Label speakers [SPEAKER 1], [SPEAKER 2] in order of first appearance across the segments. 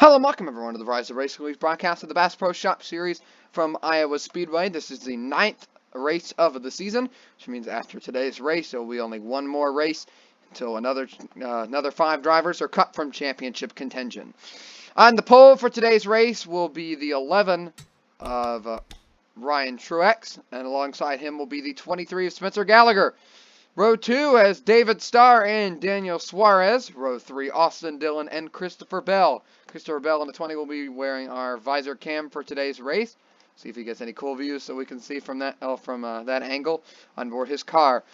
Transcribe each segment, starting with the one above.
[SPEAKER 1] Hello and welcome everyone to the Rise of Racing League's broadcast of the Bass Pro Shop Series from Iowa Speedway. This is the 9th race of the season, which means after today's race there will be only one more race until another 5 drivers are cut from championship contention. On the pole for today's race will be the 11 of Ryan Truex, and alongside him will be the 23 of Spencer Gallagher. Row 2 has David Starr and Daniel Suarez. Row 3, Austin Dillon and Christopher Bell. Christopher Bell in the 20 will be wearing our visor cam for today's race. See if he gets any cool views so we can see from that that angle on board his car.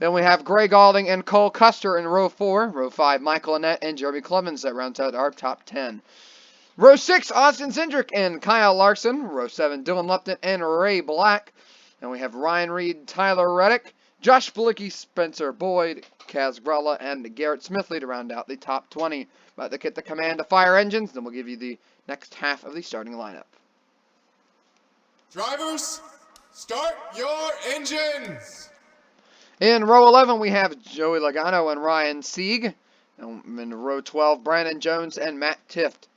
[SPEAKER 1] Then we have Greg Alding and Cole Custer in row 4. Row 5, Michael Annett and Jeremy Clemens. That rounds out our top 10. Row 6, Austin Cindric and Kyle Larson. Row 7, Dylan Lupton and Ray Black. And we have Ryan Reed, Tyler Reddick, Josh Bilicki, Spencer Boyd, Kaz Grella, and Garrett Smithley to round out the top 20. About to get the command to fire engines, then we'll give you the next half of the starting lineup.
[SPEAKER 2] Drivers, start your engines!
[SPEAKER 1] In row 11, we have Joey Logano and Ryan Sieg. In row 12, Brandon Jones and Matt Tift.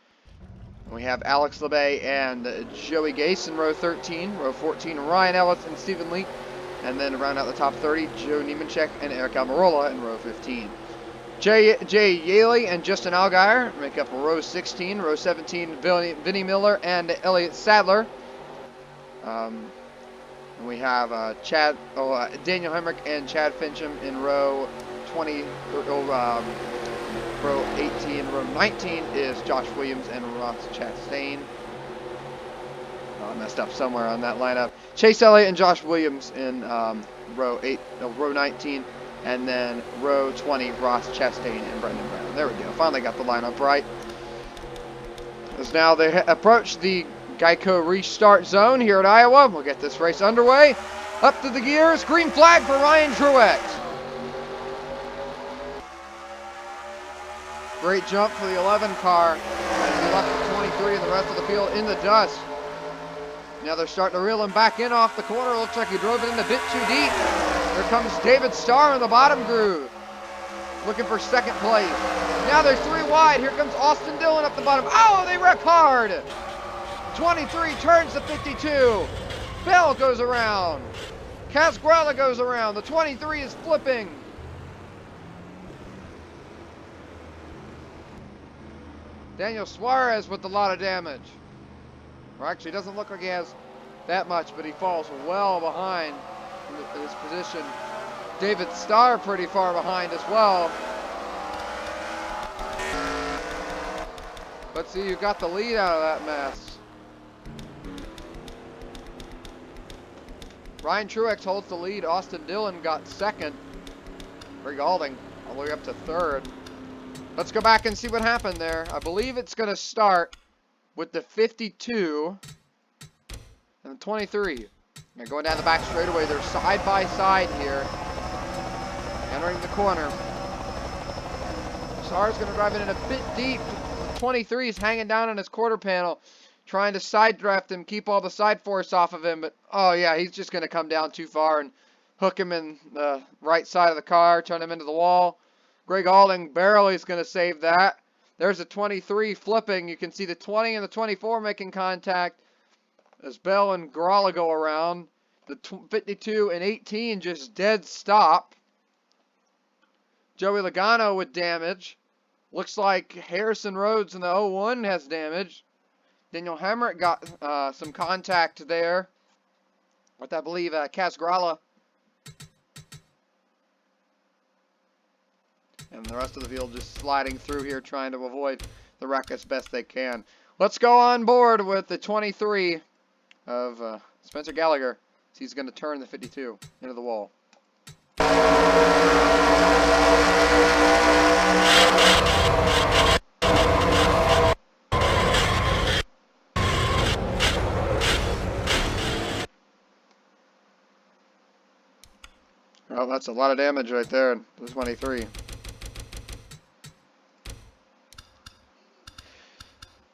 [SPEAKER 1] We have Alex LeBay and Joey Gase in row 13. Row 14, Ryan Ellis and Stephen Lee. And then around out the top 30, Joe Niemanchek and Eric Almirola in row 15. Jay Yaley and Justin Allgaier make up row 16. Row 17, Vinnie Miller and Elliott Sadler. And we have Daniel Hemrick and Chad Fincham in row 20. Row 18. Row 19 is Josh Williams and Ross Chastain. I messed up somewhere on that lineup. Chase Elliott and Josh Williams in row 19, and then row 20, Ross Chastain and Brendan Brown. There we go. Finally got the lineup right. As now they approach the Geico restart zone here at Iowa. We'll get this race underway. Up to the gears. Green flag for Ryan Truex. Great jump for the 11 car. As he left the 23 and the rest of the field in the dust. Now they're starting to reel him back in off the corner. Looks like he drove it in a bit too deep. Here comes David Starr in the bottom groove, looking for second place. Now they're 3 wide. Here comes Austin Dillon up the bottom. Oh, they wreck hard. 23 turns to 52. Bell goes around. Casgrella goes around. The 23 is flipping. Daniel Suarez with a lot of damage. Or actually, doesn't look like he has that much, but he falls well behind in this position. David Starr pretty far behind as well. Let's see who got the lead out of that mess. Ryan Truex holds the lead. Austin Dillon got second. Greg Alding all the way up to third. Let's go back and see what happened there. I believe it's going to start with the 52 and the 23. Now going down the back straightaway, they're side by side here. Entering the corner. Starr's going to drive it in a bit deep. The 23 is hanging down on his quarter panel, trying to side draft him, keep all the side force off of him. But, oh yeah, he's just going to come down too far and hook him in the right side of the car, turn him into the wall. Greg Alding barely is going to save that. There's a 23 flipping. You can see the 20 and the 24 making contact as Bell and Gralla go around. The 52 and 18 just dead stop. Joey Logano with damage. Looks like Harrison Rhodes in the 01 has damage. Daniel Hemrick got some contact there with, I believe, Kaz Gralla. And the rest of the field just sliding through here, trying to avoid the wreck as best they can. Let's go on board with the 23 of Spencer Gallagher. He's going to turn the 52 into the wall. Oh, that's a lot of damage right there, the 23.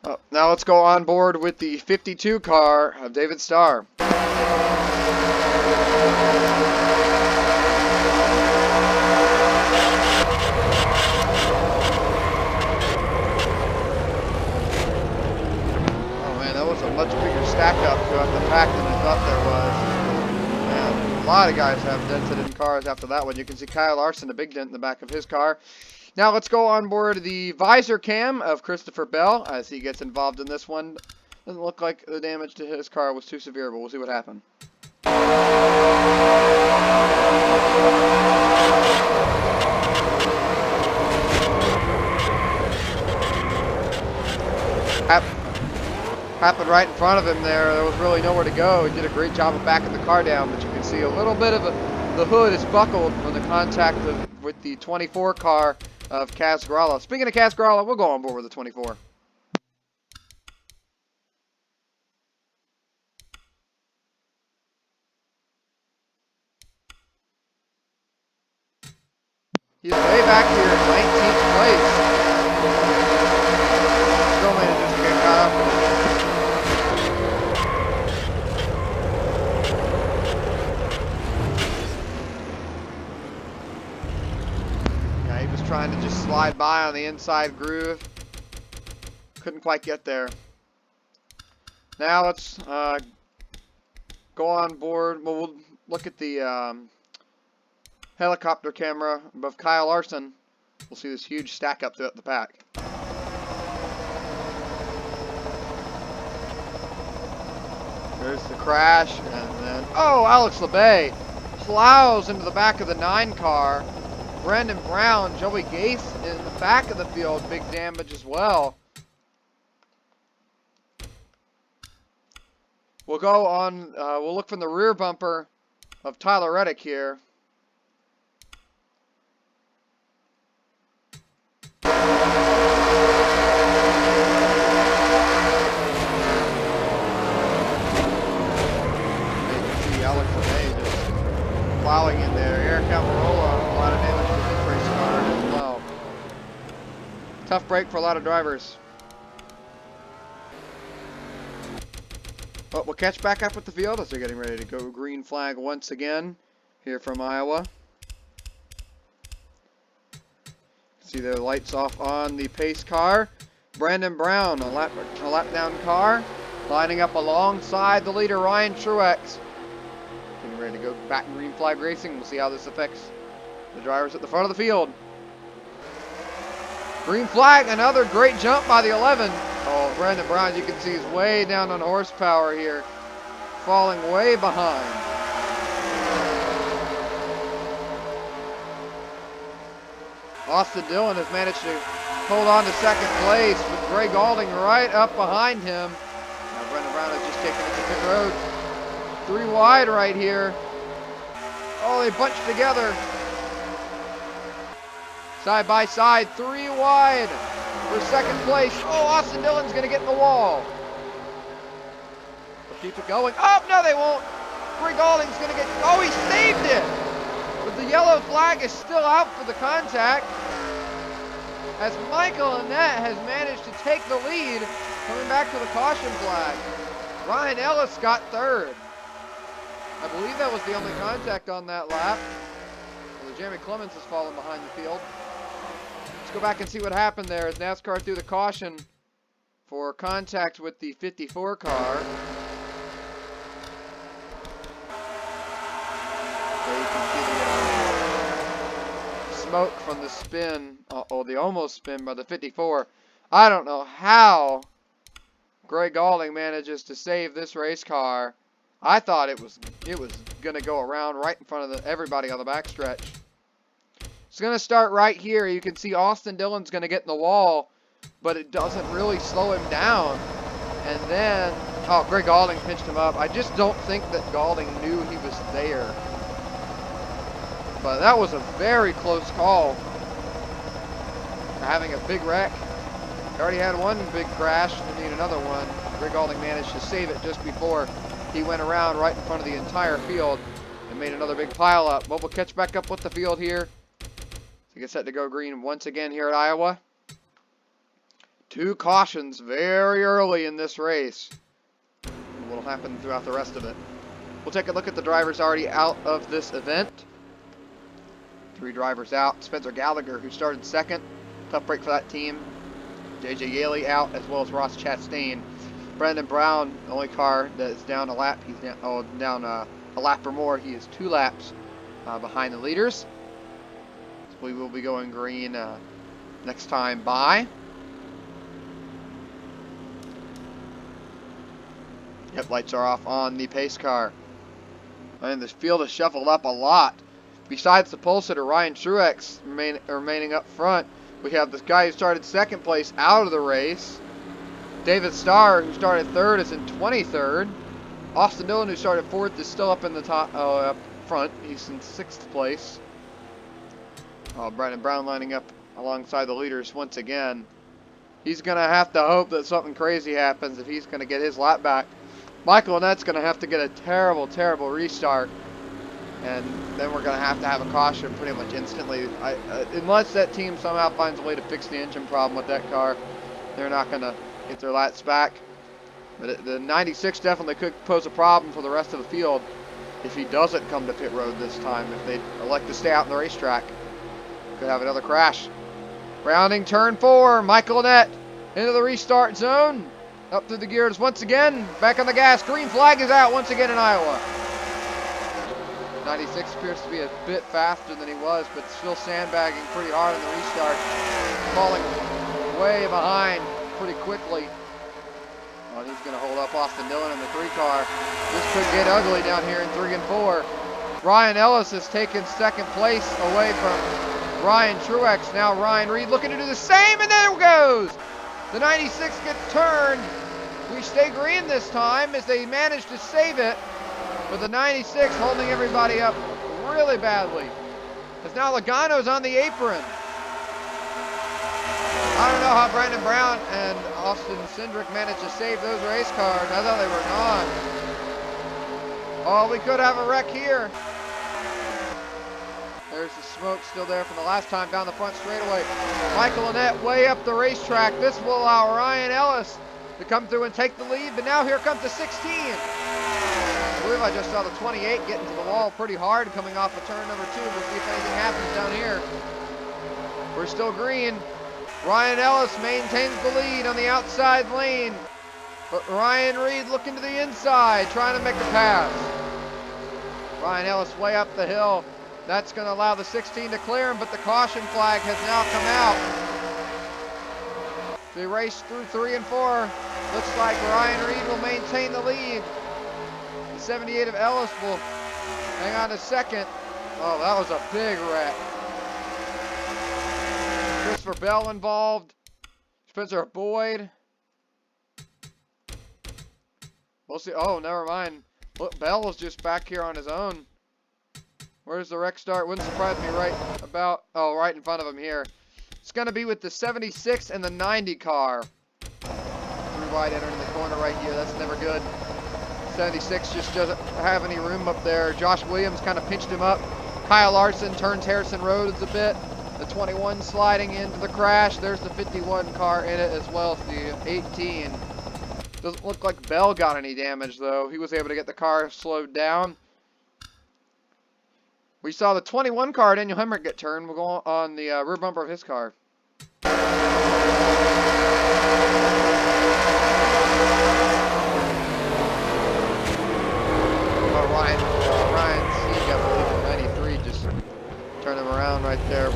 [SPEAKER 1] Oh, now let's go on board with the 52 car of David Starr. a much bigger stack up throughout the pack than I thought there was. Man, a lot of guys have dented in cars after that one. You can see Kyle Larson, a big dent in the back of his car. Now let's go on board the visor cam of Christopher Bell as he gets involved in this one. Doesn't look like the damage to his car was too severe, but we'll see what happened. Happened right in front of him there. There was really nowhere to go. He did a great job of backing the car down, but you can see a little bit of the hood is buckled from the contact with the 24 car of Kaz Gralla. Speaking of Kaz Gralla, we'll go on board with the 24. He's way back here in 19th place. Still manages to get caught up with it. Yeah, he was trying to just slide by on the inside groove. Couldn't quite get there. Now let's go on board. Well, we'll look at the helicopter camera above Kyle Larson. We'll see this huge stack up throughout the pack. There's the crash, and then, oh, Alex LeBay plows into the back of the 9 car. Brandon Brown, Joey Gase in the back of the field, big damage as well. We'll go on, we'll look from the rear bumper of Tyler Reddick here. Plowing in there. Eric Almirola, a lot of damage to his race car as well. Tough break for a lot of drivers. But we'll catch back up with the field as they're getting ready to go green flag once again here from Iowa. See the lights off on the pace car. Brandon Brown, a lap down car, lining up alongside the leader Ryan Truex. Getting ready to go back in green flag racing. We'll see how this affects the drivers at the front of the field. Green flag, another great jump by the 11. Oh, Brandon Brown, you can see he's way down on horsepower here, falling way behind. Austin Dillon has managed to hold on to second place with Greg Alding right up behind him. Now Brandon Brown has just taken it to pit road. 3 wide right here. Oh, they bunched together. Side by side, 3 wide for second place. Oh, Austin Dillon's going to get in the wall. They'll keep it going. Oh, no, they won't. Greg Alding's going to get... Oh, he saved it. But the yellow flag is still out for the contact, as Michael Annette has managed to take the lead, coming back to the caution flag. Ryan Ellis got third. I believe that was the only contact on that lap. Well, Jeremy Clemens has fallen behind the field. Let's go back and see what happened there as NASCAR threw the caution for contact with the 54 car. There you can see the smoke from the spin, or the almost spin by the 54. I don't know how Greg Alding manages to save this race car. I thought it was going to go around right in front of everybody on the backstretch. It's going to start right here. You can see Austin Dillon's going to get in the wall, but it doesn't really slow him down. And then, oh, Greg Alding pinched him up. I just don't think that Alding knew he was there. But that was a very close call for having a big wreck. He already had one big crash, we need another one. Greg Alding managed to save it just before he went around right in front of the entire field and made another big pile up. But we'll catch back up with the field here. So get set to go green once again here at Iowa. 2 cautions very early in this race. And what will happen throughout the rest of it. We'll take a look at the drivers already out of this event. 3 drivers out. Spencer Gallagher, who started second. Tough break for that team. JJ Yaley out, as well as Ross Chastain. Brandon Brown, the only car that is down a lap. He's down a lap or more. He is 2 laps behind the leaders. So we will be going green next time by. Yep, lights are off on the pace car. And this field has shuffled up a lot. Besides the pole sitter, Ryan Truex remaining up front, we have this guy who started 2nd place out of the race. David Starr, who started 3rd, is in 23rd. Austin Dillon, who started 4th, is still up in the top, up front. He's in 6th place. Brandon Brown lining up alongside the leaders once again. He's going to have to hope that something crazy happens if he's going to get his lap back. Michael Annette's going to have to get a terrible, terrible restart. And then we're going to have a caution pretty much instantly. Unless that team somehow finds a way to fix the engine problem with that car, they're not going to get their laps back. But the 96 definitely could pose a problem for the rest of the field if he doesn't come to pit road this time. If they elect to stay out in the racetrack, could have another crash. Rounding turn 4, Michael Annette into the restart zone. Up through the gears once again, back on the gas. Green flag is out once again in Iowa. 96 appears to be a bit faster than he was, but still sandbagging pretty hard in the restart. Falling way behind pretty quickly. Well, he's going to hold up Austin Dillon in the 3 car. This could get ugly down here in 3 and 4. Ryan Ellis has taken 2nd place away from Ryan Truex. Now Ryan Reed looking to do the same, and there it goes. The 96 gets turned. We stay green this time as they manage to save it. But the 96 holding everybody up really badly. As now Logano's on the apron. I don't know how Brandon Brown and Austin Cindric managed to save those race cars. I thought they were gone. Oh, we could have a wreck here. There's the smoke still there from the last time down the front straightaway. Michael Annette way up the racetrack. This will allow Ryan Ellis to come through and take the lead, but now here comes the 16. I believe I just saw the 28 getting to the wall pretty hard coming off of turn number 2. We'll see if anything happens down here. We're still green. Ryan Ellis maintains the lead on the outside lane, but Ryan Reed looking to the inside, trying to make a pass. Ryan Ellis way up the hill. That's going to allow the 16 to clear him, but the caution flag has now come out. They race through 3 and 4. Looks like Ryan Reed will maintain the lead. The 78 of Ellis will hang on to 2nd. Oh, that was a big wreck. Christopher Bell involved. Spencer Boyd. We'll see. Oh, never mind. Look, Bell was just back here on his own. Where's the wreck start? Wouldn't surprise me right in front of him here. It's going to be with the 76 and the 90 car. 3 wide entering the corner right here. That's never good. 76 just doesn't have any room up there. Josh Williams kind of pinched him up. Kyle Larson turns Harrison Rhodes a bit. The 21 sliding into the crash. There's the 51 car in it as well as the 18. Doesn't look like Bell got any damage though. He was able to get the car slowed down. We saw the 21 car, Daniel Hemrick, get turned. We'll go on the rear bumper of his car. Ryan Sieg, I believe, in 93, just turned him around right there.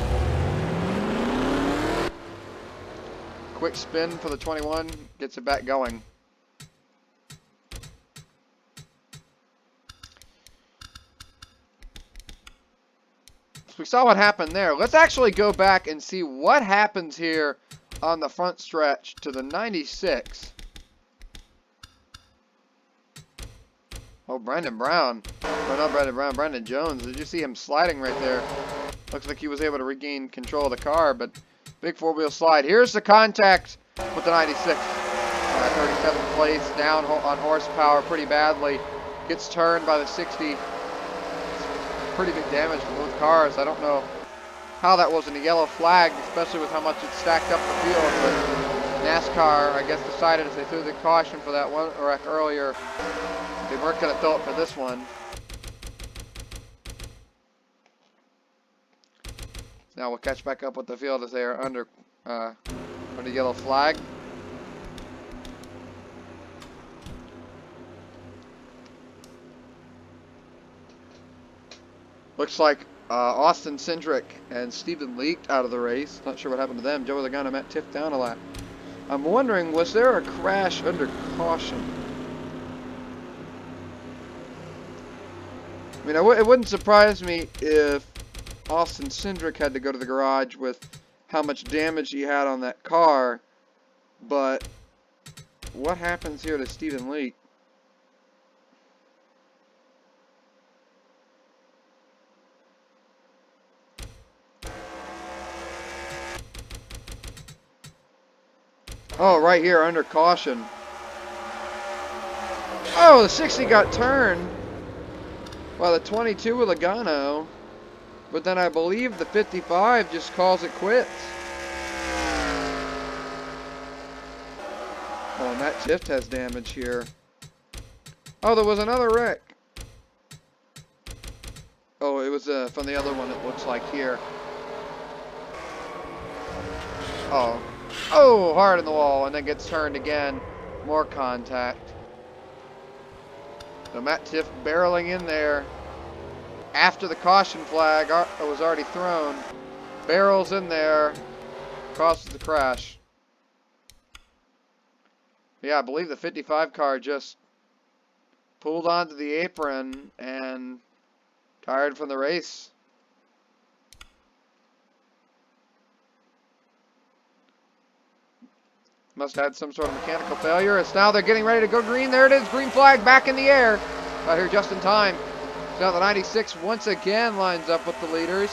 [SPEAKER 1] Quick spin for the 21, gets it back going. We saw what happened there. Let's actually go back and see what happens here on the front stretch to the 96. Oh, Brandon Brown. Oh, not Brandon Brown, Brandon Jones. Did you see him sliding right there? Looks like he was able to regain control of the car, but big 4-wheel slide. Here's the contact with the 96. 37th place, down on horsepower pretty badly. Gets turned by the 60. Pretty big damage to both cars. I don't know how that wasn't a yellow flag, especially with how much it stacked up the field, but NASCAR, I guess, decided as they threw the caution for that one wreck earlier, they weren't going to throw it for this one. Now we'll catch back up with the field as they are under yellow flag. Looks like Austin Cindric and Stephen leaked out of the race. Not sure what happened to them. Joey Logano, Matt Tifft down a lap. I'm wondering, was there a crash under caution? I mean, it wouldn't surprise me if Austin Cindric had to go to the garage with how much damage he had on that car, but what happens here to Stephen Leake? Oh, right here, under caution. Oh, the 60 got turned. Well, the 22 with Logano. But then I believe the 55 just calls it quits. Oh, Matt Tifft has damage here. Oh, there was another wreck. Oh, it was from the other one, it looks like here. Oh. Oh, hard in the wall, and then gets turned again. More contact. So Matt Tifft barreling in there after the caution flag was already thrown. Barrels in there, causes the crash. Yeah, I believe the 55 car just pulled onto the apron and tired from the race. Must have had some sort of mechanical failure. It's now they're getting ready to go green. There it is, green flag back in the air. Got here just in time. So now the 96 once again lines up with the leaders.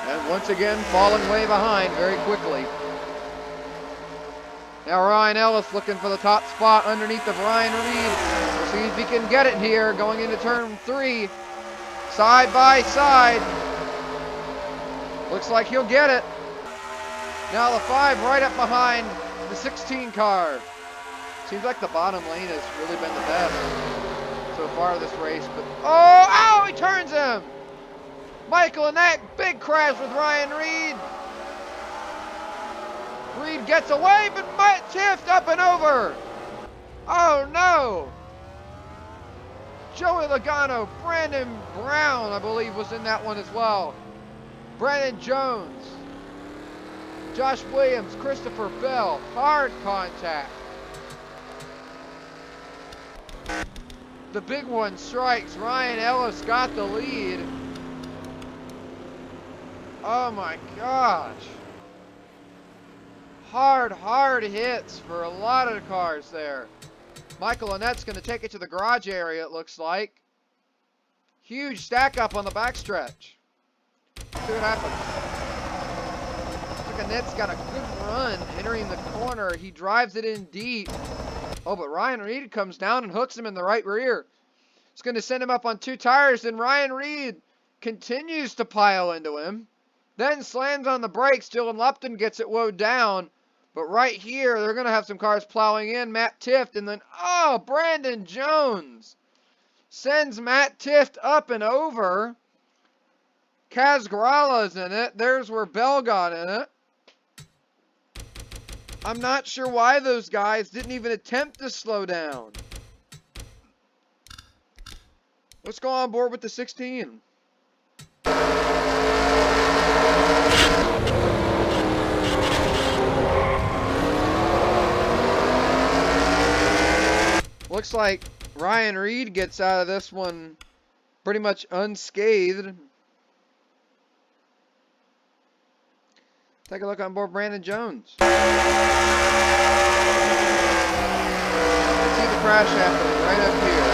[SPEAKER 1] And once again falling way behind very quickly. Now Ryan Ellis looking for the top spot underneath of Ryan Reed. We'll see if he can get it here going into turn 3. Side by side. Looks like he'll get it. Now the 5 right up behind the 16 car. Seems like the bottom lane has really been the best so far this race. But oh, he turns him. Michael and that big crash with Ryan Reed. Reed gets away, but Matt Tifft up and over. Oh no. Joey Logano, Brandon Brown, I believe, was in that one as well. Brandon Jones, Josh Williams, Christopher Bell, hard contact. The big one strikes. Ryan Ellis got the lead. Oh my gosh. Hard hits for a lot of the cars there. Michael Annette's going to take it to the garage area, it looks like. Huge stack up on the backstretch. See what happens. Looks like Annette's got a good run entering the corner. He drives it in deep. Oh, but Ryan Reed comes down and hooks him in the right rear. It's going to send him up on 2 tires. Then Ryan Reed continues to pile into him. Then slams on the brakes. Dylan Lupton gets it woed down. But right here, they're going to have some cars plowing in. Matt Tifft, and then, oh, Brandon Jones sends Matt Tifft up and over. Kaz Grala's in it. There's where Bell got in it. I'm not sure why those guys didn't even attempt to slow down. Let's go on board with the 16. Looks like Ryan Reed gets out of this one pretty much unscathed. Take a look on board Brandon Jones. See the crash happening right up here.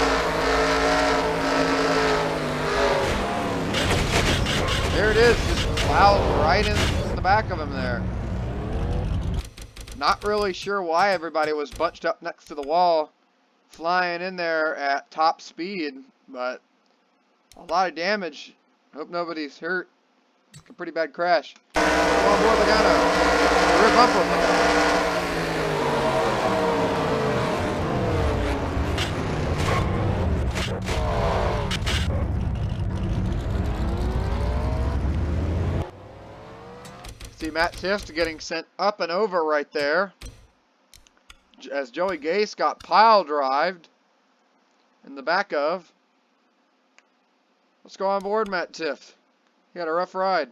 [SPEAKER 1] There it is, just plows right in the back of him there. Not really sure why everybody was bunched up next to the wall, flying in there at top speed, but a lot of damage. Hope nobody's hurt. A pretty bad crash. Go on board Logano. Rear bumper. See Matt Tifft getting sent up and over right there as Joey Gase got pile drived in the back of. Let's go on board Matt Tifft. He had a rough ride.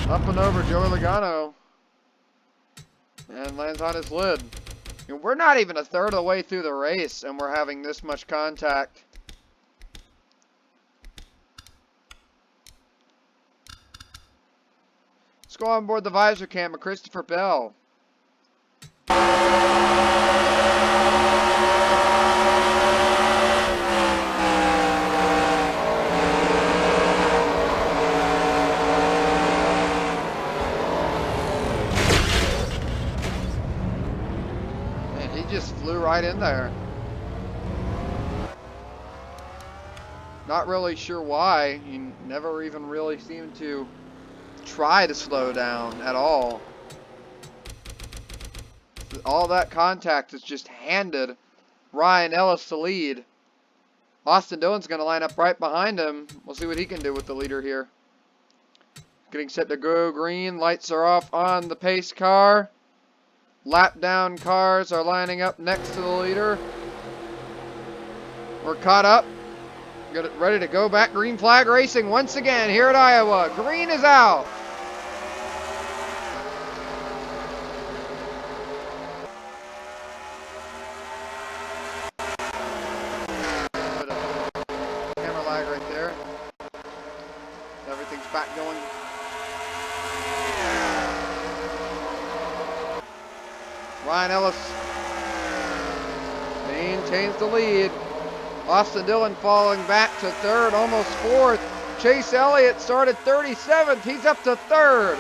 [SPEAKER 1] Up and over Joey Logano. And lands on his lid. And we're not even a third of the way through the race, and we're having this much contact. Let's go on board the visor cam of Christopher Bell. Just flew right in there. Not really sure why. He never even really seemed to try to slow down at all. All that contact is just handed Ryan Ellis the lead. Austin Dillon's going to line up right behind him. We'll see what he can do with the leader here. Getting set to go green. Lights are off on the pace car. Lap down cars are lining up next to the leader. We're caught up. Ready to go back. Green flag racing once again here at Iowa. Green is out. Bit of camera lag right there. Everything's back going. Ryan Ellis maintains the lead. Austin Dillon falling back to third, almost fourth. Chase Elliott started 37th. He's up to third.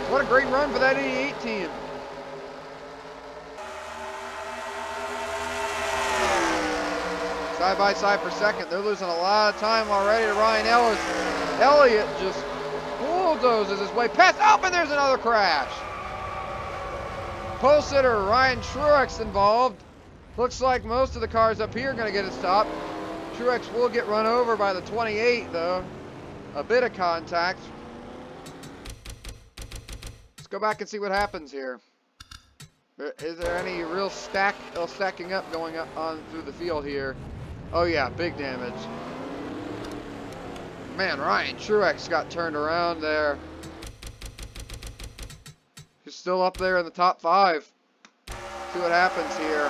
[SPEAKER 1] What a great run for that 88 team. Side by side for second. They're losing a lot of time already to Ryan Ellis. Elliott just bulldozes his way past. Oh, and there's another crash. Pole sitter Ryan Truex involved. Looks like most of the cars up here are going to get a stop. Truex will get run over by the 28 though. A bit of contact. Let's go back and see what happens here. Is there any real stacking up going on through the field here? Oh yeah, big damage. Man, Ryan Truex got turned around there. He's still up there in the top 5. See what happens here.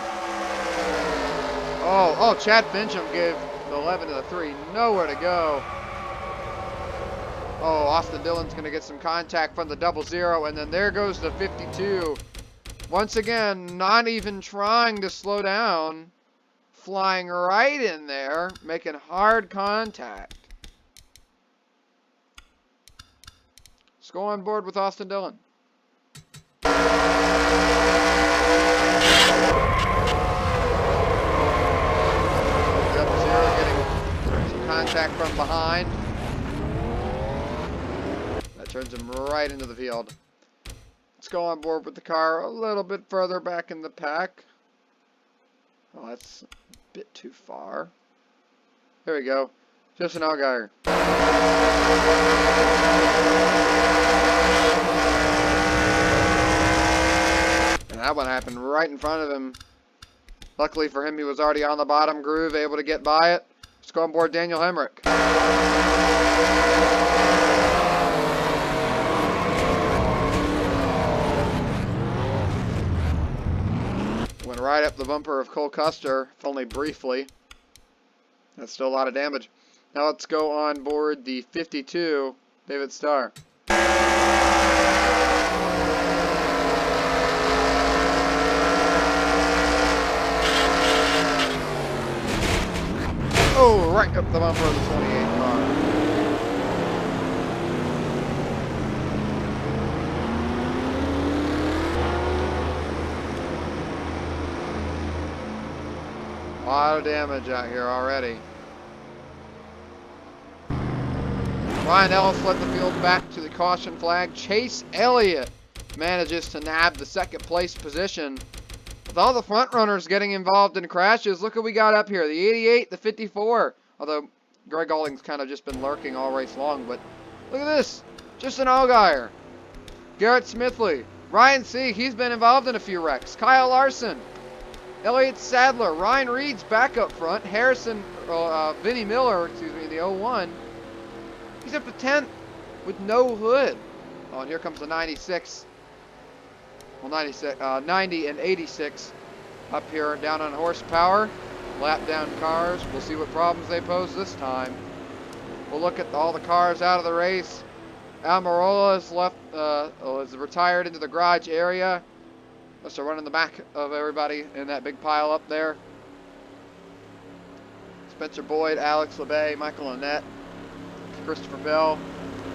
[SPEAKER 1] Oh, Chad Fincham gave the 11 to the 3. Nowhere to go. Oh, Austin Dillon's going to get some contact from the 00, and then there goes the 52. Once again, not even trying to slow down. Flying right in there, making hard contact. Let's go on board with Austin Dillon. Contact from behind. That turns him right into the field. Let's go on board with the car a little bit further back in the pack. Oh, that's a bit too far. There we go. Justin Allgaier. And that one happened right in front of him. Luckily for him, he was already on the bottom groove, able to get by it. Let's go on board Daniel Hemrick. Went right up the bumper of Cole Custer, if only briefly. That's still a lot of damage. Now let's go on board the 52, David Starr. Oh, right up the bumper of the 28 car. A lot of damage out here already. Ryan Ellis led the field back to the caution flag. Chase Elliott manages to nab the second place position. With all the front runners getting involved in crashes, look what we got up here. The 88, the 54. Although Greg Alling's kind of just been lurking all race long, but Look at this. Just an Allgaier. Garrett Smithley. Ryan Sieg, he's been involved in a few wrecks. Kyle Larson. Elliott Sadler. Ryan Reed's back up front. Vinnie Miller, the 01. He's up to 10th with no hood. Oh, and here comes the 96. Well, 90 and 86 up here down on horsepower. Lap down cars. We'll see what problems they pose this time. We'll look at all the cars out of the race. Almirola is retired into the garage area. Must have run in the back of everybody in that big pile up there. Spencer Boyd, Alex LeBay, Michael Annette, Christopher Bell,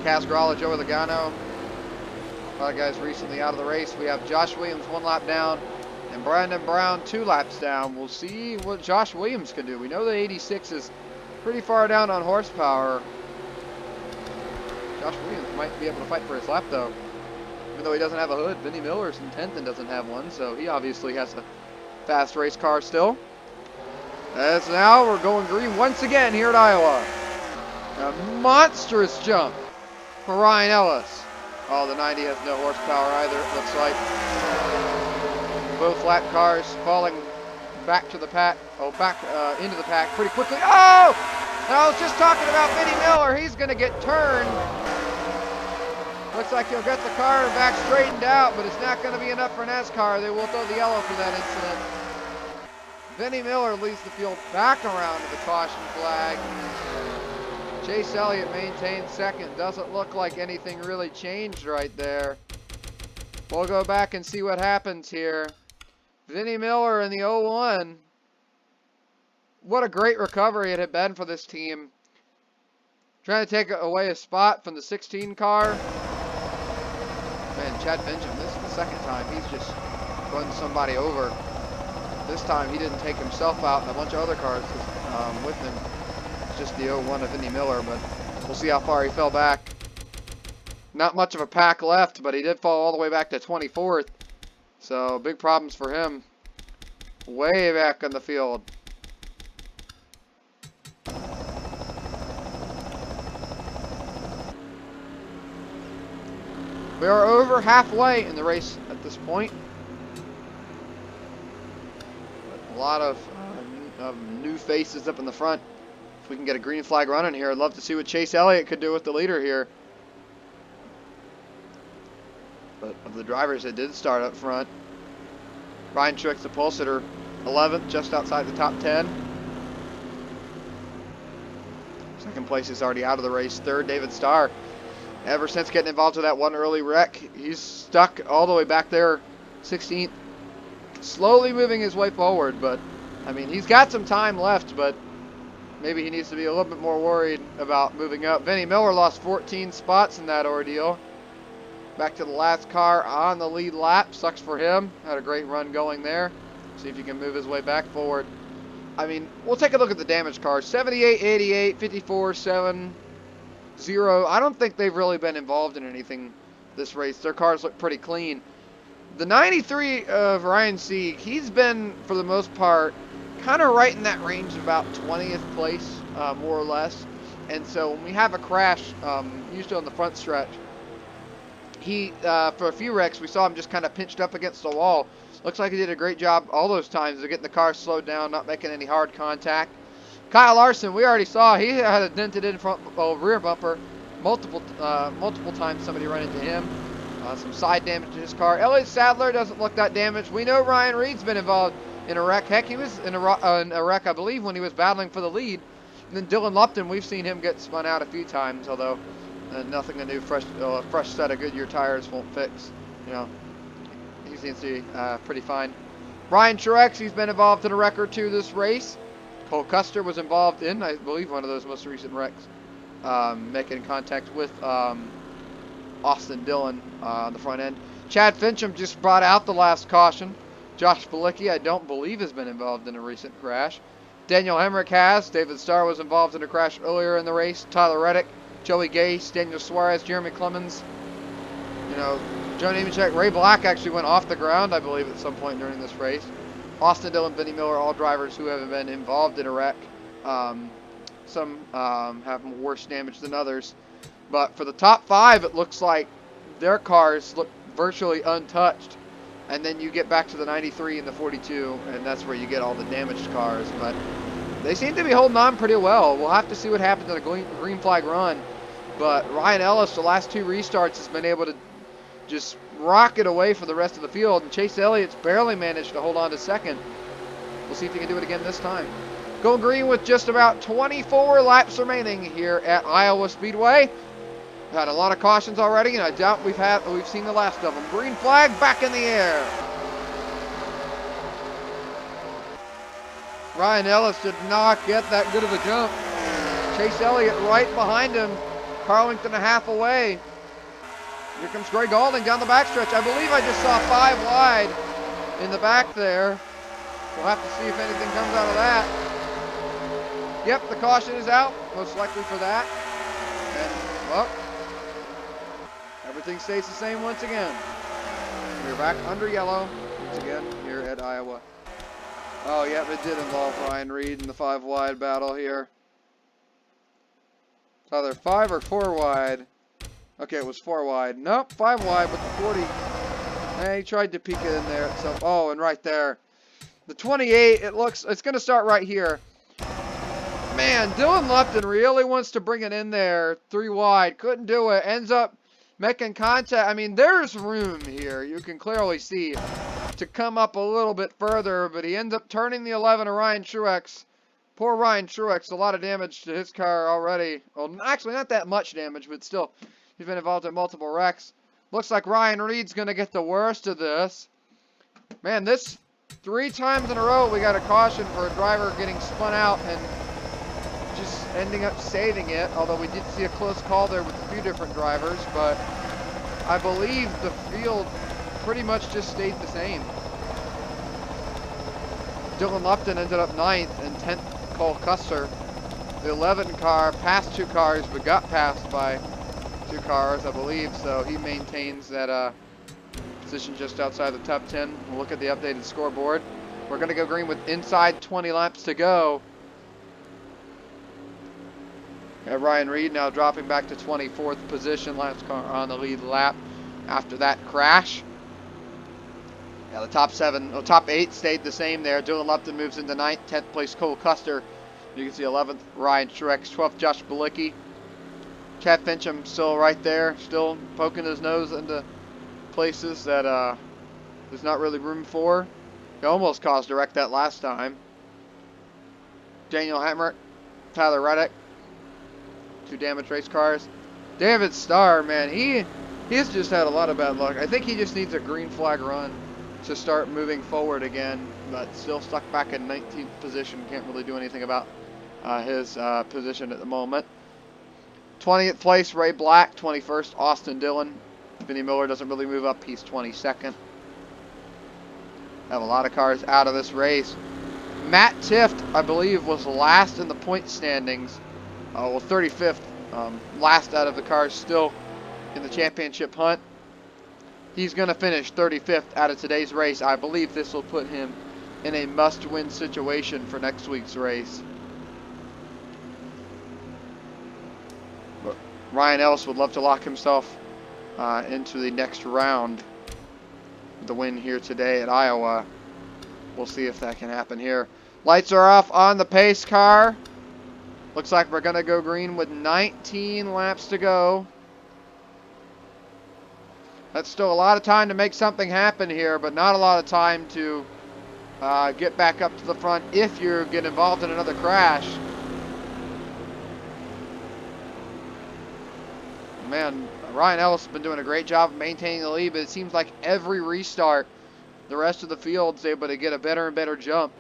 [SPEAKER 1] Kaz Gralla, Joey Logano. A lot of guys recently out of the race. We have Josh Williams 1 lap down and Brandon Brown 2 laps down. We'll see what Josh Williams can do. We know the 86 is pretty far down on horsepower. Josh Williams might be able to fight for his lap though. Even though he doesn't have a hood, Vinnie Miller's in 10th and doesn't have one, so he obviously has a fast race car still. As now we're going green once again here at Iowa. A monstrous jump for Ryan Ellis. Oh, the 90 has no horsepower either, it looks like. Both lap cars falling back to the pack, into the pack pretty quickly. Oh! I was just talking about Vinnie Miller. He's going to get turned. Looks like he'll get the car back straightened out, but it's not going to be enough for NASCAR. They will throw the yellow for that incident. Vinnie Miller leads the field back around to the caution flag. Chase Elliott maintains second. Doesn't look like anything really changed right there. We'll go back and see what happens here. Vinnie Miller in the 01. What a great recovery it had been for this team. Trying to take away a spot from the 16 car. Man, Chad Benjamin, this is the second time he's just run somebody over. This time he didn't take himself out and a bunch of other cars with him. It's just the 01 of Vinnie Miller, but we'll see how far he fell back. Not much of a pack left, but he did fall all the way back to 24th. So big problems for him. Way back in the field. We are over halfway in the race at this point. A lot of new faces up in the front. If we can get a green flag running here, I'd love to see what Chase Elliott could do with the leader here. But of the drivers that did start up front, Ryan Truex, the pole sitter, 11th, just outside the top 10. Second place is already out of the race. Third, David Starr. Ever since getting involved with that one early wreck, he's stuck all the way back there, 16th. Slowly moving his way forward, but, I mean, he's got some time left, but maybe he needs to be a little bit more worried about moving up. Vinnie Miller lost 14 spots in that ordeal. Back to the last car on the lead lap. Sucks for him. Had a great run going there. See if he can move his way back forward. I mean, we'll take a look at the damaged cars. 78, 88, 54, 7, 0. I don't think they've really been involved in anything this race. Their cars look pretty clean. The 93 of Ryan Sieg, he's been, for the most part, kind of right in that range of about 20th place, more or less. And so when we have a crash, usually on the front stretch, he, for a few wrecks, we saw him just kind of pinched up against the wall. Looks like he did a great job all those times of getting the car slowed down, not making any hard contact. Kyle Larson, we already saw, he had a dented in front rear bumper multiple times. Somebody ran into him. Some side damage to his car. Elliott Sadler doesn't look that damaged. We know Ryan Reed's been involved in a wreck. Heck, he was in a wreck, I believe, when he was battling for the lead. And then Dylan Lupton, we've seen him get spun out a few times, although nothing a new fresh set of Goodyear tires won't fix. You know, he seems to be pretty fine. Ryan Truex, he's been involved in a wreck or two this race. Cole Custer was involved in, I believe, one of those most recent wrecks, making contact with Austin Dillon on the front end. Chad Fincham just brought out the last caution. Josh Balicki, I don't believe, has been involved in a recent crash. Daniel Hemrick has. David Starr was involved in a crash earlier in the race. Tyler Reddick, Joey Gase, Daniel Suarez, Jeremy Clemens. You know, Joe Nemechek, Ray Black actually went off the ground, I believe, at some point during this race. Austin Dillon, Vinnie Miller, all drivers who have been involved in a wreck. Some have worse damage than others. But for the top 5, it looks like their cars look virtually untouched. And then you get back to the 93 and the 42, and that's where you get all the damaged cars. But they seem to be holding on pretty well. We'll have to see what happens in a green flag run. But Ryan Ellis, the last 2 restarts, has been able to just rocket away for the rest of the field. And Chase Elliott's barely managed to hold on to second. We'll see if he can do it again this time. Going green with just about 24 laps remaining here at Iowa Speedway. Had a lot of cautions already, and I doubt we've seen the last of them. Green flag back in the air. Ryan Ellis did not get that good of a jump. Chase Elliott right behind him. Carlington a half away. Here comes Greg Alding down the backstretch. I believe I just saw 5 wide in the back there. We'll have to see if anything comes out of that. Yep, the caution is out, most likely for that. And, well, everything stays the same once again. We're back under yellow once again here at Iowa. Oh, yep, it did involve Ryan Reed in the 5 wide battle here. It's either 5 or 4 wide. Okay, it was 4 wide. Nope, 5 wide with the 40. And he tried to peek it in there. So, oh, and right there. The 28, it's going to start right here. Man, Dylan Lupton really wants to bring it in there. 3 wide. Couldn't do it. Ends up making contact. I mean, there's room here. You can clearly see to come up a little bit further, but he ends up turning the 11 of Ryan Truex. Poor Ryan Truex. A lot of damage to his car already. Well, actually, not that much damage, but still, he's been involved in multiple wrecks. Looks like Ryan Reed's going to get the worst of this. Man, this 3 times in a row we got a caution for a driver getting spun out and just ending up saving it, although we did see a close call there with a few different drivers, but I believe the field pretty much just stayed the same. Dylan Lupton ended up 9th, and 10th Cole Custer. The 11 car passed 2 cars, but got passed by 2 cars, I believe, so he maintains that position just outside the top 10. We'll look at the updated scoreboard. We're going to go green with inside 20 laps to go. Ryan Reed now dropping back to 24th position. Last car on the lead lap after that crash. Yeah, the top 8 stayed the same there. Dylan Lupton moves into 9th, 10th place Cole Custer. You can see 11th Ryan Truex, 12th Josh Bilicki. Chad Fincham still right there, still poking his nose into places that there's not really room for. He almost caused a wreck that last time. Daniel Hemrick, Tyler Reddick. 2 damaged race cars. David Starr, man, he's just had a lot of bad luck. I think he just needs a green flag run to start moving forward again, but still stuck back in 19th position. Can't really do anything about his position at the moment. 20th place, Ray Black. 21st, Austin Dillon. Vinnie Miller doesn't really move up. He's 22nd. Have a lot of cars out of this race. Matt Tift, I believe, was last in the point standings. Well, 35th, last out of the cars still in the championship hunt. He's going to finish 35th out of today's race. I believe this will put him in a must-win situation for next week's race. But Ryan Ellis would love to lock himself into the next round with the win here today at Iowa. We'll see if that can happen here. Lights are off on the pace car. Looks like we're going to go green with 19 laps to go. That's still a lot of time to make something happen here, but not a lot of time to get back up to the front if you get involved in another crash. Man, Ryan Ellis has been doing a great job of maintaining the lead, but it seems like every restart, the rest of the field's able to get a better and better jump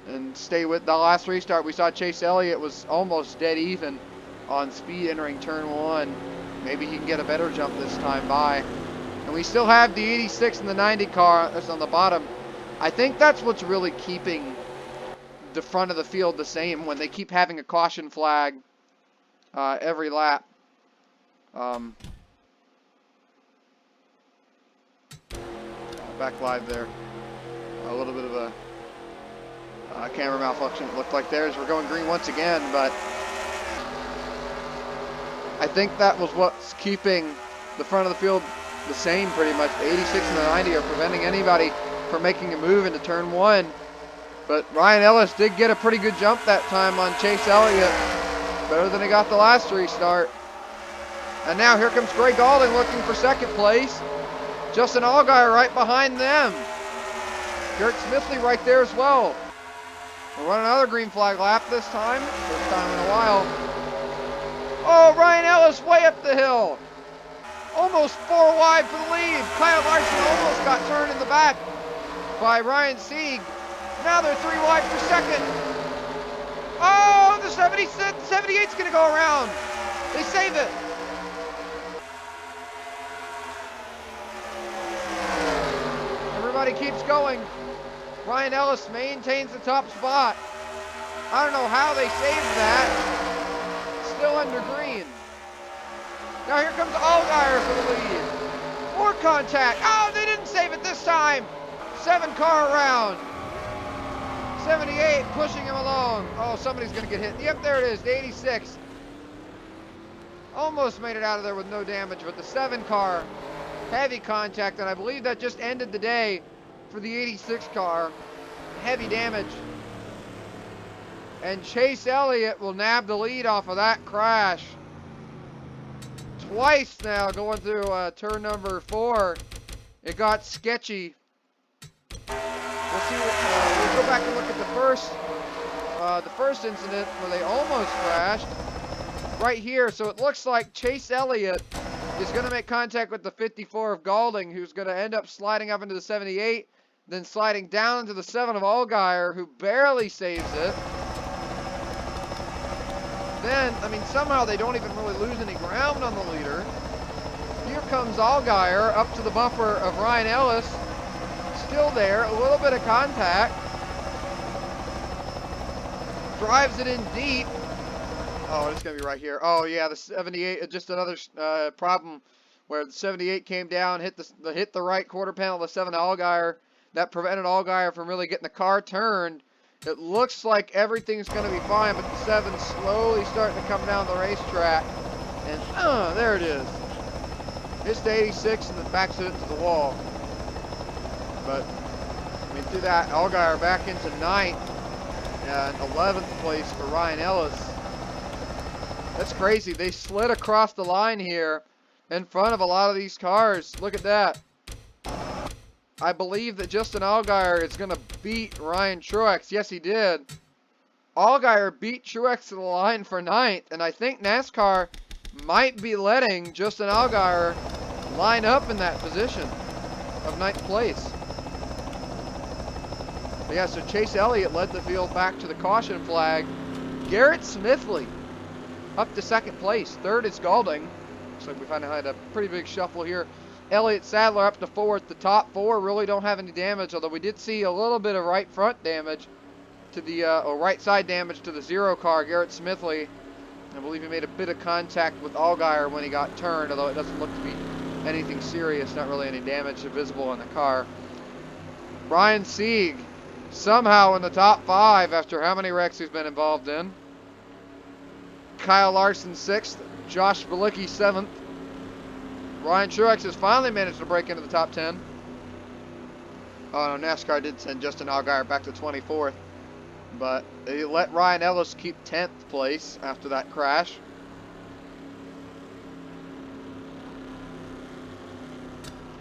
[SPEAKER 1] and stay with the last restart. We saw Chase Elliott was almost dead even on speed entering turn 1. Maybe he can get a better jump this time by. And we still have the 86 and the 90 car that's on the bottom. I think that's what's really keeping the front of the field the same when they keep having a caution flag every lap. Back live there. A little bit of a camera malfunction it looked like there as we're going green once again, but I think that was what's keeping the front of the field the same pretty much. The 86 and the 90 are preventing anybody from making a move into turn one. But Ryan Ellis did get a pretty good jump that time on Chase Elliott. Better than he got the last restart. And now here comes Greg Gaulding looking for second place. Justin Allgaier right behind them. Garrett Smithley right there as well. We'll run another green flag lap this time. First time in a while. Oh, Ryan Ellis way up the hill. Almost 4 wide for the lead. Kyle Larson almost got turned in the back by Ryan Sieg. Now they're 3 wide for second. Oh, the 78's gonna go around. They save it. Everybody keeps going. Ryan Ellis maintains the top spot. I don't know how they saved that. Still under green. Now here comes Allgaier for the lead. More contact. Oh, they didn't save it this time. 7-car around. 78 pushing him along. Oh, somebody's going to get hit. Yep, there it is, the 86. Almost made it out of there with no damage, but the 7-car, heavy contact, and I believe that just ended the day for the 86 car. Heavy damage. And Chase Elliott will nab the lead off of that crash. Twice now going through turn number 4. It got sketchy. We'll see. We'll go back and look at the first incident where they almost crashed. Right here. So it looks like Chase Elliott is going to make contact with the 54 of Gaulding, who's going to end up sliding up into the 78, then sliding down into the 7 of Allgaier, who barely saves it. Then, I mean, somehow they don't even really lose any ground on the leader. Here comes Allgaier up to the bumper of Ryan Ellis. Still there, a little bit of contact. Drives it in deep. Oh, it's going to be right here. Oh, yeah, the 78, just another problem where the 78 came down, hit the right quarter panel of the 7 Allgaier. That prevented Allgaier from really getting the car turned. It looks like everything's going to be fine, but the 7's slowly starting to come down the racetrack. And, there it is. Hits the 86 and then backs it into the wall. But, I mean, through that, Allgaier back into 9th and 11th place for Ryan Ellis. That's crazy. They slid across the line here in front of a lot of these cars. Look at that. I believe that Justin Allgaier is going to beat Ryan Truex. Yes, he did. Allgaier beat Truex to the line for 9th, and I think NASCAR might be letting Justin Allgaier line up in that position of 9th place. But yeah, so Chase Elliott led the field back to the caution flag. Garrett Smithley up to 2nd place. 3rd is Gaulding. Looks like we've had a pretty big shuffle here. Elliott Sadler up to 4th. The top 4 really don't have any damage, although we did see a little bit of right front damage to the, or right side damage to the 0 car, Garrett Smithley. I believe he made a bit of contact with Allgaier when he got turned, although it doesn't look to be anything serious, not really any damage visible in the car. Ryan Sieg, somehow in the top 5 after how many wrecks he's been involved in. Kyle Larson 6th, Josh Bilicki 7th. Ryan Truex has finally managed to break into the top 10. Oh no, NASCAR did send Justin Allgaier back to 24th. But they let Ryan Ellis keep 10th place after that crash.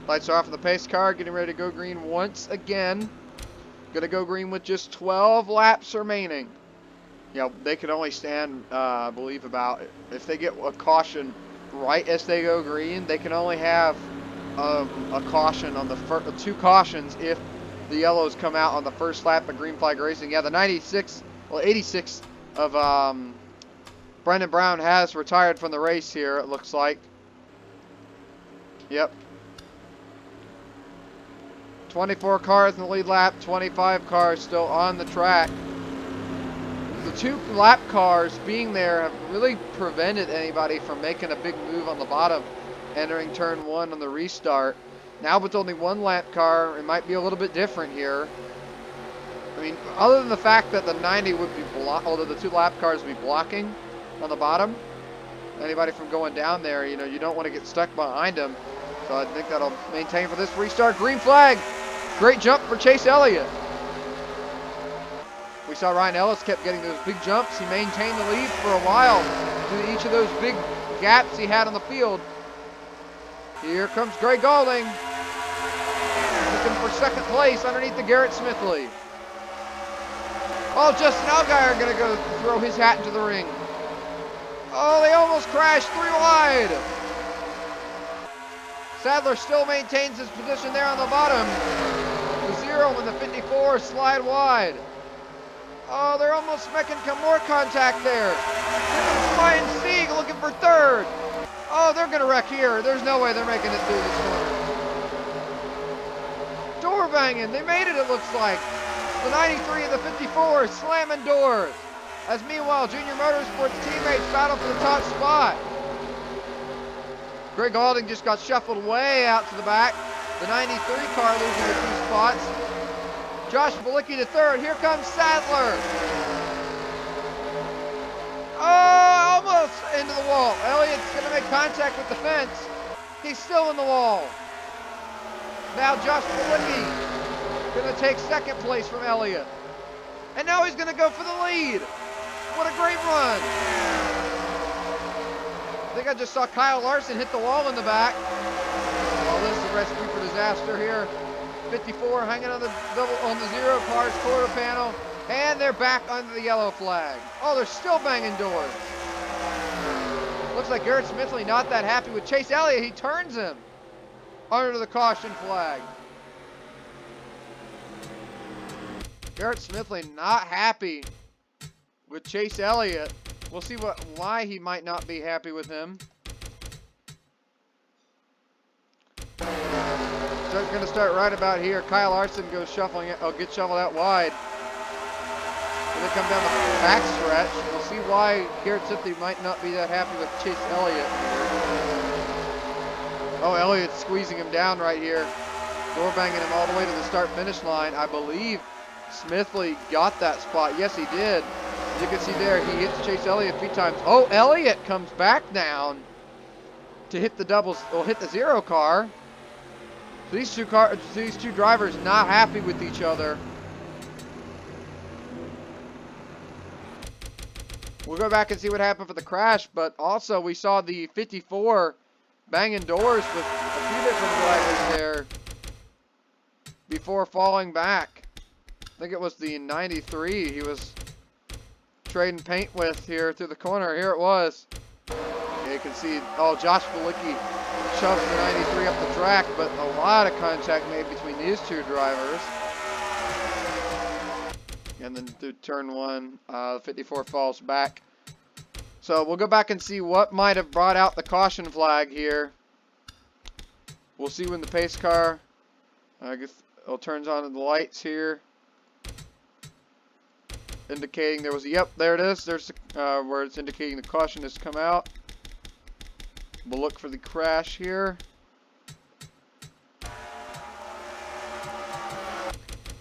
[SPEAKER 1] Lights are off on the pace car, getting ready to go green once again. Gonna go green with just 12 laps remaining. Yeah, they can only stand, I believe, about, if they get a caution right as they go green, they can only have a caution on the first 2 cautions if the yellows come out on the first lap of green flag racing. Yeah, the 86 of Brendan Brown has retired from the race here, it looks like. Yep. 24 cars in the lead lap, 25 cars still on the track. The 2 lap cars being there have really prevented anybody from making a big move on the bottom, entering turn 1 on the restart. Now with only 1 lap car, it might be a little bit different here. I mean, other than the fact that the 90 would be although the 2 lap cars would be blocking on the bottom, anybody from going down there. You know, you don't want to get stuck behind them. So I think that'll maintain for this restart. Green flag. Great jump for Chase Elliott. We saw Ryan Ellis kept getting those big jumps. He maintained the lead for a while due to each of those big gaps he had on the field. Here comes Greg Gaulding. Looking for second place underneath the Garrett Smithley. Oh, Justin Allgaier going to go throw his hat into the ring. Oh, they almost crashed 3 wide. Sadler still maintains his position there on the bottom. The 0 and the 54 slide wide. Oh, they're almost making more contact there. Here comes Ryan Sieg looking for third. Oh, they're going to wreck here. There's no way they're making it through this corner. Door banging. They made it, it looks like. The 93 and the 54 slamming doors. As meanwhile, Junior Motorsports teammates battle for the top spot. Greg Gaulding just got shuffled way out to the back. The 93 car losing a few spots. Josh Balicki to third. Here comes Sadler. Oh, almost into the wall. Elliott's going to make contact with the fence. He's still in the wall. Now Josh Balicki going to take second place from Elliott. And now he's going to go for the lead. What a great run. I think I just saw Kyle Larson hit the wall in the back. Oh, this is a recipe for disaster here. 54 hanging on the 0 car's quarter panel. And they're back under the yellow flag. Oh, they're still banging doors. Looks like Garrett Smithley not that happy with Chase Elliott. He turns him under the caution flag. Garrett Smithley not happy with Chase Elliott. We'll see why he might not be happy with him. So it's going to start right about here. Kyle Larson goes shuffling it. Oh, gets shuffled out wide. And they come down the back stretch. We'll see why Garrett Smithley might not be that happy with Chase Elliott. Oh, Elliott's squeezing him down right here. Door banging him all the way to the start-finish line. I believe Smithley got that spot. Yes, he did. As you can see there, he hits Chase Elliott a few times. Oh, Elliott comes back down to hit the hit the 0 car. So these two drivers not happy with each other. We'll go back and see what happened for the crash, but also we saw the 54 banging doors with a few different drivers there before falling back. I think it was the 93 he was trading paint with here through the corner. Here it was. Yeah, you can see, oh, Josh Balicki shoves the 93 up the track, but a lot of contact made between these two drivers. And then through turn 1, the 54 falls back. So we'll go back and see what might have brought out the caution flag here. We'll see when the pace car, I guess, turns on the lights here, indicating there was, yep, there it is. There's where it's indicating the caution has come out. We'll look for the crash here.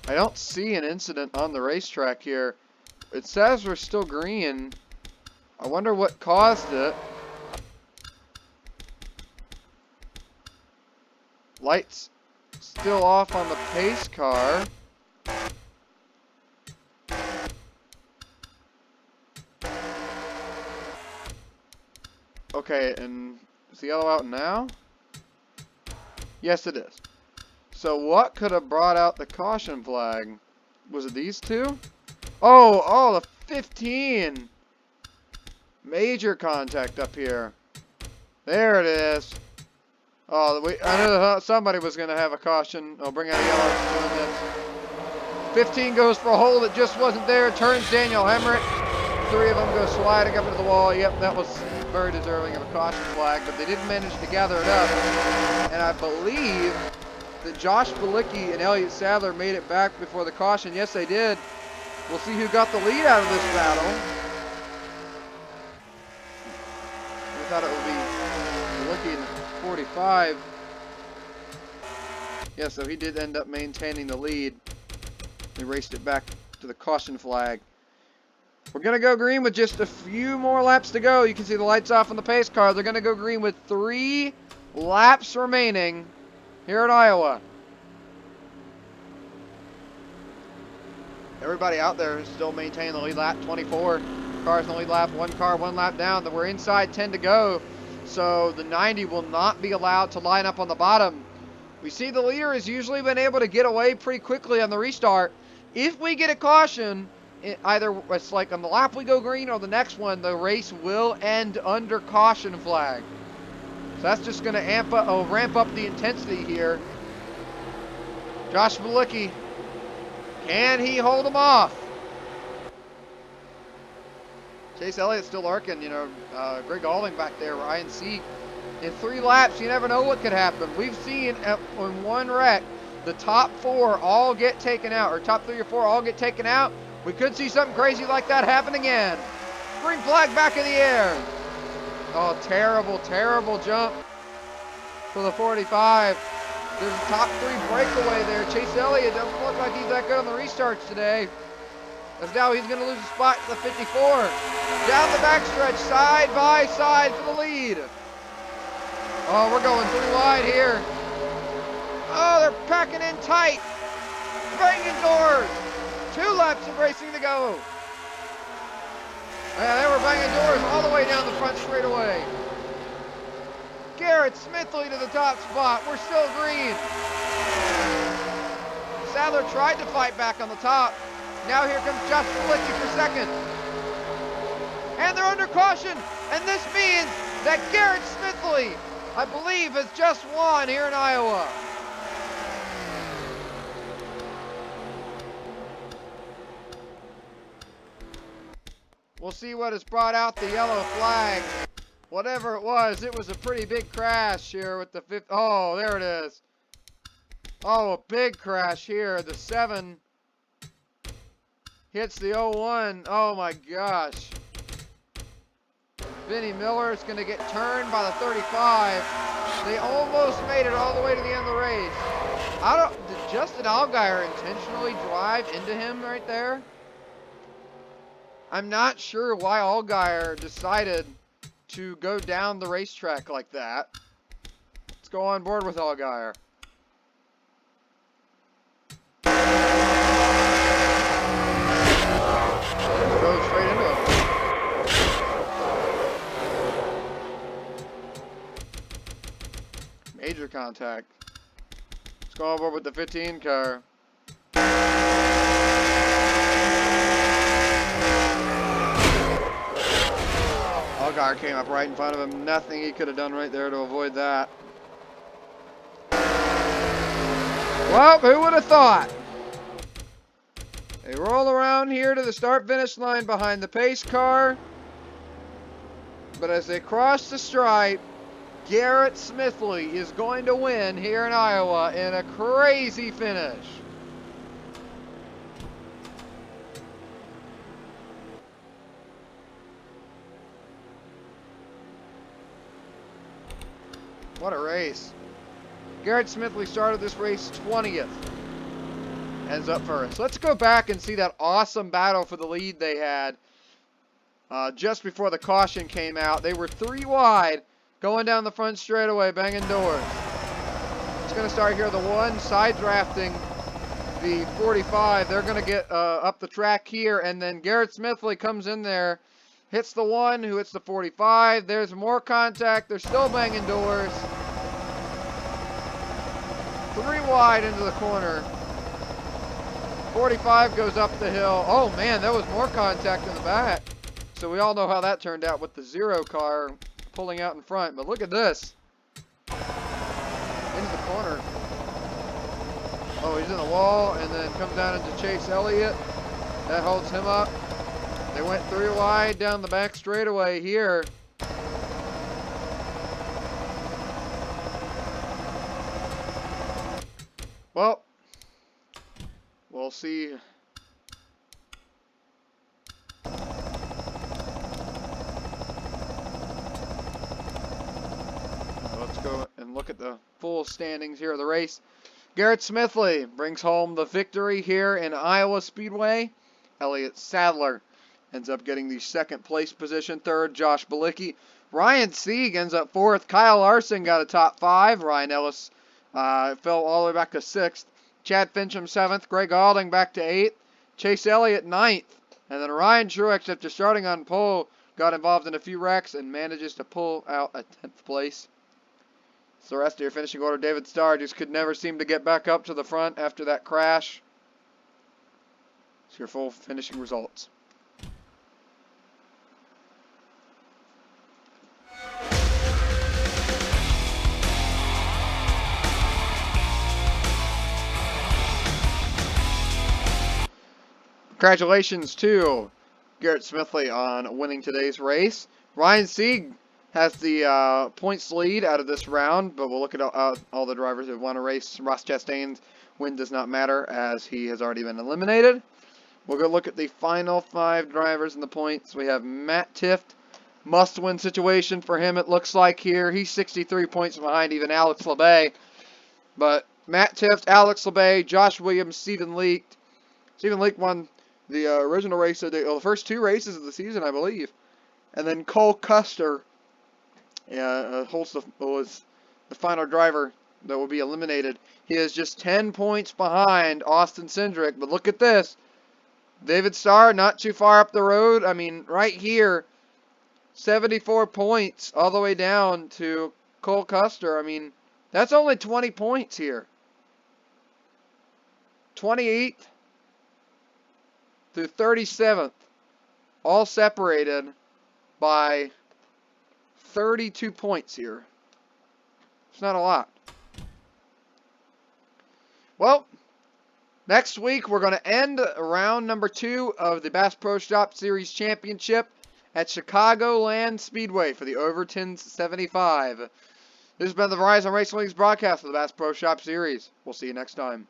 [SPEAKER 1] I don't see an incident on the racetrack here. It says we're still green. I wonder what caused it. Lights still off on the pace car. Okay, and is the yellow out now? Yes, it is. So what could have brought out the caution flag? Was it these two? Oh, the 15. Major contact up here. There it is. Oh, I knew somebody was going to have a caution. I'll bring out a yellow doing this. 15 goes for a hole that just wasn't there. Turns Daniel Hemrick. 3 of them go sliding up into the wall. Yep, that was very deserving of a caution flag, but they didn't manage to gather it up. And I believe that Josh Balicki and Elliott Sadler made it back before the caution. Yes, they did. We'll see who got the lead out of this battle. We thought it would be Balicki in the 45. Yeah, so he did end up maintaining the lead. They raced it back to the caution flag. We're going to go green with just a few more laps to go. You can see the lights off on the pace car. They're going to go green with 3 laps remaining here at Iowa. Everybody out there is still maintaining the lead lap. 24 cars in the lead lap. 1 car, 1 lap down. We're inside 10 to go. So the 90 will not be allowed to line up on the bottom. We see the leader has usually been able to get away pretty quickly on the restart. If we get a caution, either it's like on the lap we go green or the next one, the race will end under caution flag. So that's just going to ramp up the intensity here. Josh Malicki, can he hold him off? Chase Elliott still lurking, Greg Alding back there, Ryan Sieg. In 3 laps, you never know what could happen. We've seen in 1 wreck, the top 4 all get taken out, or top 3 or 4 all get taken out. We could see something crazy like that happen again. Green flag back in the air. Oh, terrible, terrible jump for the 45. There's a top 3 breakaway there. Chase Elliott doesn't look like he's that good on the restarts today. As now he's going to lose a spot to the 54. Down the backstretch, side by side for the lead. Oh, we're going 3 wide here. Oh, they're packing in tight. Banging doors. 2 laps of racing to go. Yeah, they were banging doors all the way down the front straightaway. Garrett Smithley to the top spot. We're still green. Sadler tried to fight back on the top. Now here comes Josh Malicki for second. And they're under caution. And this means that Garrett Smithley, I believe, has just won here in Iowa. We'll see what has brought out the yellow flag. Whatever it was a pretty big crash here with the 5th. Oh, there it is. Oh, a big crash here. The 7 hits the 01. Oh my gosh. Vinnie Miller is going to get turned by the 35. They almost made it all the way to the end of the race. Did Justin Allgaier intentionally drive into him right there? I'm not sure why Allgaier decided to go down the racetrack like that. Let's go on board with Allgaier. Go straight into him. Major contact. Let's go on board with the 15 car. Allgaier came up right in front of him. Nothing he could have done right there to avoid that. Well, who would have thought? They roll around here to the start-finish line behind the pace car. But as they cross the stripe, Garrett Smithley is going to win here in Iowa in a crazy finish. What a race. Garrett Smithley started this race 20th. Ends up first. Let's go back and see that awesome battle for the lead they had just before the caution came out. They were 3 wide going down the front straightaway, banging doors. It's going to start here. The 1 side drafting the 45. They're going to get up the track here, and then Garrett Smithley comes in there, hits the 1, who hits the 45. There's more contact. They're still banging doors. 3 wide into the corner. 45 goes up the hill. Oh man, there was more contact in the back. So we all know how that turned out with the 0 car pulling out in front. But look at this. Into the corner. Oh, he's in the wall and then comes down into Chase Elliott. That holds him up. They went 3 wide down the back straightaway here. Well, we'll see. Let's go and look at the full standings here of the race. Garrett Smithley brings home the victory here in Iowa Speedway. Elliott Sadler ends up getting the second place position. Third, Josh Balicki. Ryan Sieg ends up fourth. Kyle Larson got a top 5. Ryan Ellis fell all the way back to 6th. Chad Fincham 7th. Greg Alding back to 8th. Chase Elliott 9th. And then Ryan Truex, after starting on pole, got involved in a few wrecks and manages to pull out a 10th place. So the rest of your finishing order, David Starr just could never seem to get back up to the front after that crash. So your full finishing results. Congratulations to Garrett Smithley on winning today's race. Ryan Sieg has the points lead out of this round, but we'll look at all the drivers who won a race. Ross Chastain's win does not matter as he has already been eliminated. We'll go look at the final 5 drivers in the points. We have Matt Tifft. Must-win situation for him, it looks like here. He's 63 points behind even Alex LeBay. But Matt Tifft, Alex LeBay, Josh Williams, Stephen Leake. Stephen Leake won the original race of the first 2 races of the season, I believe. And then Cole Custer was the final driver that will be eliminated. He is just 10 points behind Austin Cindric. But look at this. David Starr, not too far up the road. I mean, right here, 74 points all the way down to Cole Custer. I mean, that's only 20 points here. 28th through 37th, all separated by 32 points here. It's not a lot. Well, next week we're going to end round number 2 of the Bass Pro Shop Series Championship at Chicagoland Speedway for the Overton 75. This has been the Verizon Racing League's broadcast of the Bass Pro Shop Series. We'll see you next time.